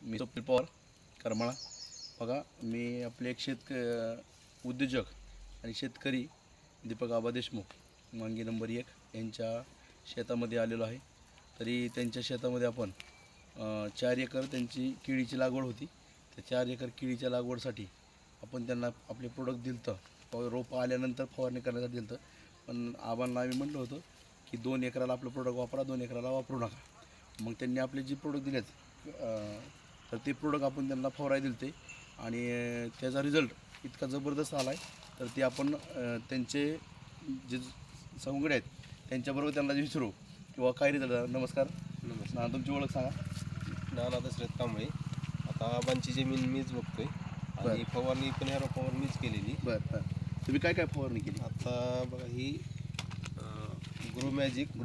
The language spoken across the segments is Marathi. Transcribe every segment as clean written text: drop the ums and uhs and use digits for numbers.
मी स्वप्नील पवार करमाळा. बघा, मी आपले एक उद्योजक आणि शेतकरी दीपक आबा देशमुख मांगी नंबर 1 यांच्या शेतामध्ये आलेलो आहे. तरी त्यांच्या शेतामध्ये आपण 4 एकर त्यांची केळीची लागवड होती. त्या 4 एकर केळीच्या लागवडसाठी आपण त्यांना आपले प्रोडक्ट दिलं होतं. रोपं आल्यानंतर फवारणी करण्यासाठी दिलं होतं. पण आबांना आम्ही म्हटलं होतं की 2 एकराला आपलं प्रोडक्ट वापरा, 2 एकराला वापरू नका. मग त्यांनी आपले जे प्रोडक्ट दिलेत तर ते प्रोडक्ट आपण त्यांना फवारायला दिले होते आणि त्याचा रिझल्ट इतका जबरदस्त आला आहे. तर ते आपण त्यांचे जे सवंगडे आहेत त्यांच्याबरोबर त्यांना विचारू किंवा काय रिझल्ट. नमस्कार. नमस्कार. तुमची ओळख सांगा. नाना दशरथ कांबळे. आता आबांची जमीन मीच बघतोय आणि फवारणी पण ह्या रोपावर मीच केलेली. बरं, तुम्ही काय काय फवारणी केली? आता बघा ही ग्रो मॅजिक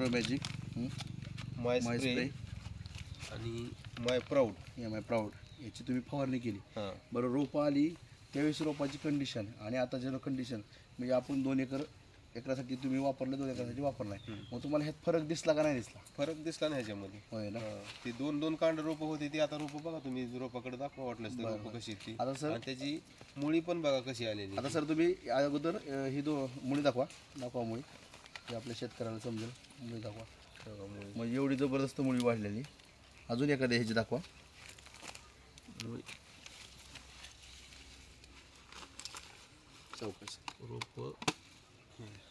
माय स्प्रे आणि माय प्राऊड याची तुम्ही फवारणी केली. हां. बरं, रोपं आली त्यावेळेस रोपाची कंडिशन आणि आता जे कंडिशन म्हणजे आपण 2 एकरासाठी तुम्ही वापरलं, 2 एकरासाठी वापरलं आहे. मग तुम्हाला ह्यात फरक दिसला का नाही दिसला? फरक दिसला ना ह्याच्यामध्ये. होय ना. ती दोन कांड रोपं होती ती आता रोपं बघा तुम्ही रोपाकडे दाखवा वाटलं तर रोपं कशी ती. आता सर आणि त्याची मुळी पण बघा कशी आलेली. आता सर तुम्ही अगोदर ही मुळी दाखवा मुळी, हे आपल्या शेतकऱ्याला समजेल. मुळी दाखवा. मग एवढी जबरदस्त मुळी वाढलेली. अजून एखाद्या ह्याची दाखवा. चौकस रोप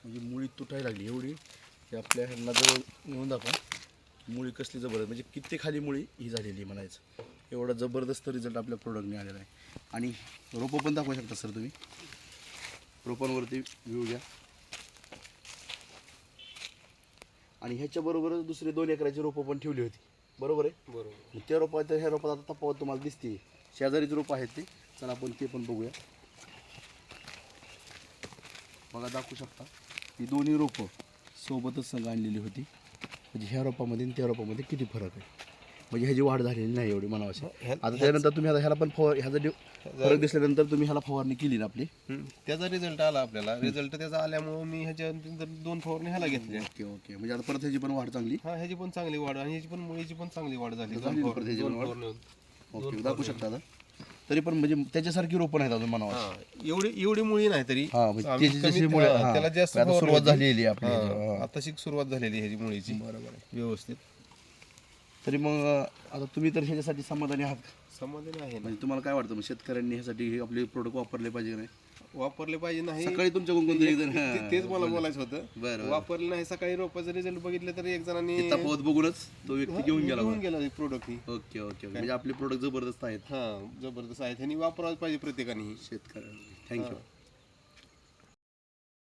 म्हणजे मुळी तुटायला लागली एवढी. ते आपल्या ह्यांना जवळ येऊन दाखवा. मुळी कसली जबरदस्त, म्हणजे किती खाली मुळी ही झालेली म्हणायचं. एवढा जबरदस्त रिझल्ट आपल्या प्रोडक्टने आलेला आहे. आणि रोपं पण दाखवू शकता सर तुम्ही. रोपांवरती व्ह्यू घ्या. आणि ह्याच्याबरोबरच दुसरे 2 एकराची रोपं पण ठेवली होती, बरोबर आहे? बरोबर. त्या रोपात ह्या रोपात आता तफावत तुम्हाला दिसते. शेजारीच रोपं आहेत ते. चला आपण ते पण बघूया. बघा, दाखवू शकता ही दोन्ही रोपं सोबतच संग आणलेली होती. म्हणजे ह्या रोपामध्ये आणि त्या रोपामध्ये किती फरक आहे. म्हणजे ह्याची वाढ झालेली नाही एवढी म्हणावशी. आता त्यानंतर तुम्ही आता ह्याला पण ह्याचा फरक दिसल्यानंतर तुम्ही ह्याला फवारणी केली ना आपली. त्याचा रिझल्ट आला आपल्याला. रिझल्ट त्याचा आल्यामुळे मी ह्याच्यानंतर 2 फवारणी ह्याला घेतल्या. ओके. म्हणजे आता परत ह्याची पण वाढ चांगली. हा, ह्याची पण चांगली वाढ आणि ह्याची पण मुळीची पण चांगली वाढ झाली. परत ह्याची पण वाढ. ओके, दाखवू शकता आता. तरी पण म्हणजे त्याच्यासारखी रोपं नाहीत अजून म्हणावं. एवढी मुळी नाही तरी त्याला जास्त सुरुवात झालेली आपली. आता सुरुवात झालेली ह्याची मुळीची. बरोबर आहे. व्यवस्थित. तरी मग आता तुम्ही तर ह्याच्यासाठी समाधानी आहात? समाधान आहे ना. म्हणजे तुम्हाला काय वाटतं, मग शेतकऱ्यांनी ह्यासाठी हे आपले प्रोडक्ट वापरले पाहिजे का नाही? वापरले पाहिजे नाही. सकाळी तुमच्या कोणकोणतरी एक जण तेच मला बोलायचं होतं. बरं. वापरले नाही. सकाळी रोपाचा रिझल्ट बघितलं तर एक जणांनी तफावत बघूनच तो व्यक्ती घेऊन गेला. प्रोडक्ट ही. ओके. म्हणजे आपले प्रोडक्ट जबरदस्त आहेत. हा, जबरदस्त आहे. ह्यांनी वापरायला पाहिजे प्रत्येकाने. शेतकऱ्यांना थँक्यू.